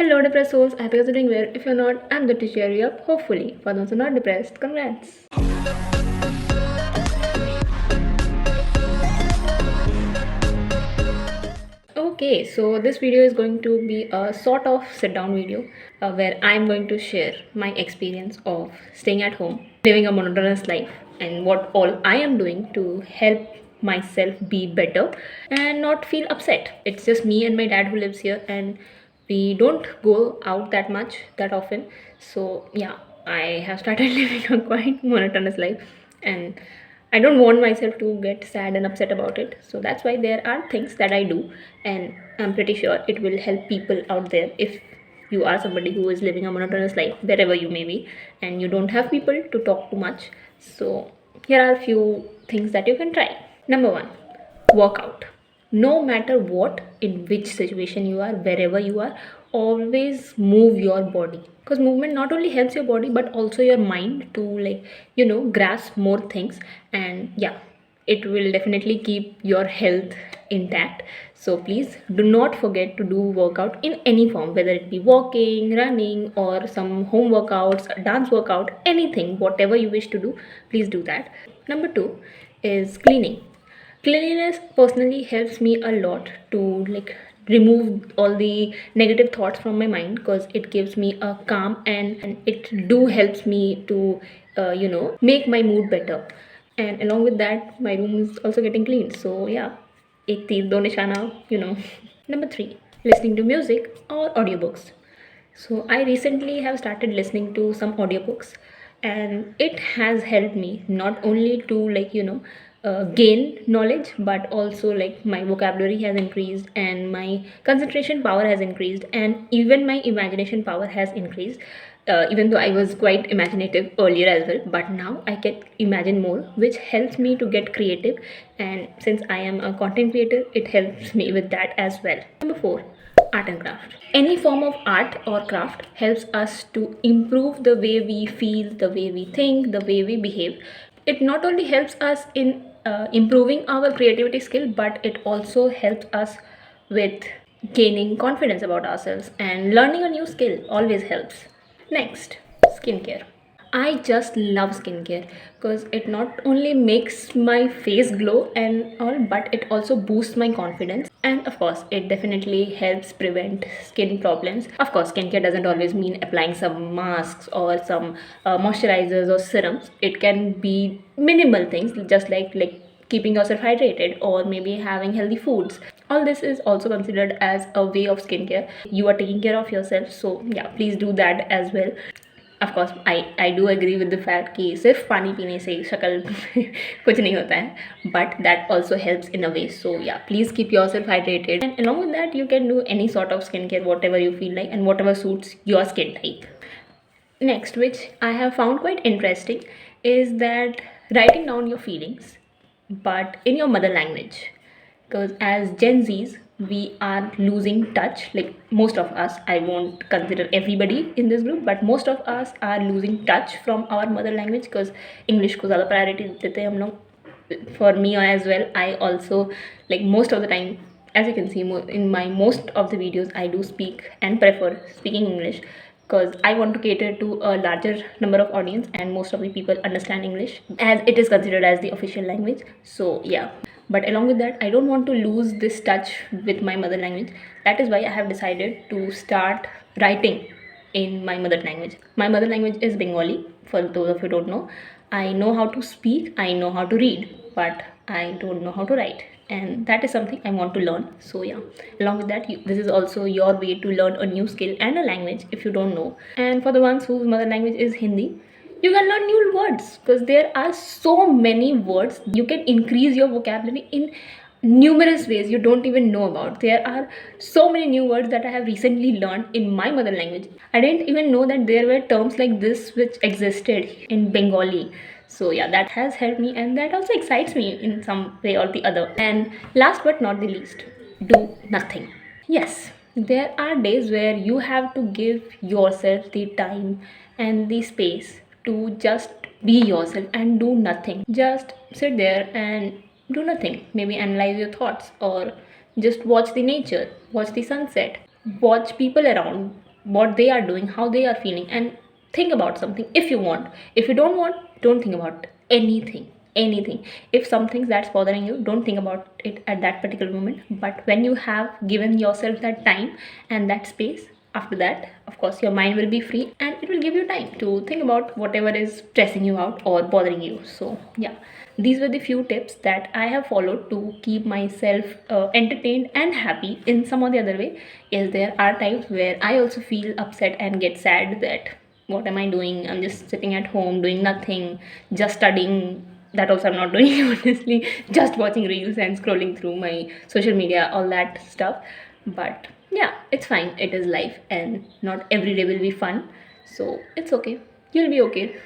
Hello, depressed souls. I hope you're doing well. If you're not, I'm good to cheer you up. Hopefully, for those who are not depressed, congrats. Okay, so this video is going to be a sort of sit down video where I'm going to share my experience of staying at home, living a monotonous life, and what all I am doing to help myself be better and not feel upset. It's just me and my dad who lives here, and we don't go out that much that often. So, yeah, I have started living a quite monotonous life, and I don't want myself to get sad and upset about it. So that's why there are things that I do, and I'm pretty sure it will help people out there if you are somebody who is living a monotonous life wherever you may be and you don't have people to talk to much. So here are a few things that you can try. Number one, workout. No matter what, in which situation you are, wherever you are, always move your body, because movement not only helps your body but also your mind to, like, grasp more things. And yeah, it will definitely keep your health intact. So please do not forget to do workout in any form, whether it be walking, running, or some home workouts, dance workout, anything, whatever you wish to do, please do that. Number two is cleaning. Cleanliness personally helps me a lot to, like, remove all the negative thoughts from my mind, because it gives me a calm, and it do helps me to make my mood better. And along with that, my room is also getting cleaned. So yeah, ek teer do nishana. Number 3, listening to music or audiobooks. So I recently have started listening to some audiobooks, and it has helped me not only to, like, gain knowledge, but also, like, my vocabulary has increased and my concentration power has increased, and even my imagination power has increased. Even though I was quite imaginative earlier as well, but now I can imagine more, which helps me to get creative. And since I am a content creator, it helps me with that as well. Number 4, art and craft. Any form of art or craft helps us to improve the way we feel, the way we think, the way we behave. It not only helps us in improving our creativity skill, but it also helps us with gaining confidence about ourselves, and learning a new skill always helps. Next, skincare. I just love skincare because it not only makes my face glow and all, but it also boosts my confidence. And of course, it definitely helps prevent skin problems. Of course, skincare doesn't always mean applying some masks or some moisturizers or serums. It can be minimal things, just like keeping yourself hydrated, or maybe having healthy foods. All this is also considered as a way of skincare. You are taking care of yourself, so yeah, please do that as well. Of course, I do agree with the fact कि सिर्फ पानी पीने से शक्ल कुछ नहीं होता है, but that also helps in a way. So yeah, please keep yourself hydrated, and along with that, you can do any sort of skincare, whatever you feel like and whatever suits your skin type. Next, which I have found quite interesting, is that writing down your feelings, but in your mother language. Because as Gen Zs, we are losing touch. Like, most of us, I won't consider everybody in this group, but most of us are losing touch from our mother language, because English को ज़्यादा priority देते हैं हम लोग. For me as well, I also, like, most of the time, as you can see in my most of the videos, I do speak and prefer speaking English, because I want to cater to a larger number of audience, and most of the people understand English as it is considered as the official language. So yeah, but along with that, I don't want to lose this touch with my mother language. That is why I have decided to start writing in my mother language. My mother language is Bengali, for those of you who don't know. I know how to speak, I know how to read, but I don't know how to write. And that is something I want to learn. So yeah, along with that, this is also your way to learn a new skill and a language if you don't know. And for the ones whose mother language is Hindi, you can learn new words, because there are so many words. You can increase your vocabulary in numerous ways you don't even know about. There are so many new words that I have recently learned in my mother language. I didn't even know that there were terms like this which existed in Bengali. So yeah, that has helped me, and that also excites me in some way or the other. And last but not the least, do nothing. Yes, there are days where you have to give yourself the time and the space to just be yourself and do nothing. Just sit there and do nothing. Maybe analyze your thoughts, or just watch the nature, watch the sunset, watch people around. what they are doing, how they are feeling, and think about something if you want. If you don't want, don't think about anything. If something that's bothering you, don't think about it at that particular moment. But when you have given yourself that time and that space, after that, of course, your mind will be free and it will give you time to think about whatever is stressing you out or bothering you. So yeah, these were the few tips that I have followed to keep myself entertained and happy in some or the other way. Yes, there are times where I also feel upset and get sad that what am I doing? I'm just sitting at home doing nothing, just studying. That also I'm not doing, honestly, just watching reels and scrolling through my social media, all that stuff. But yeah, it's fine. It is life, and not every day will be fun. So it's okay. You'll be okay.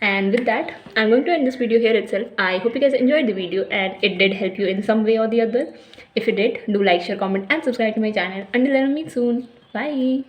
And with that, I'm going to end this video here itself. I hope you guys enjoyed the video and it did help you in some way or the other. If it did, do like, share, comment, and subscribe to my channel. Until then, I'll meet soon. Bye.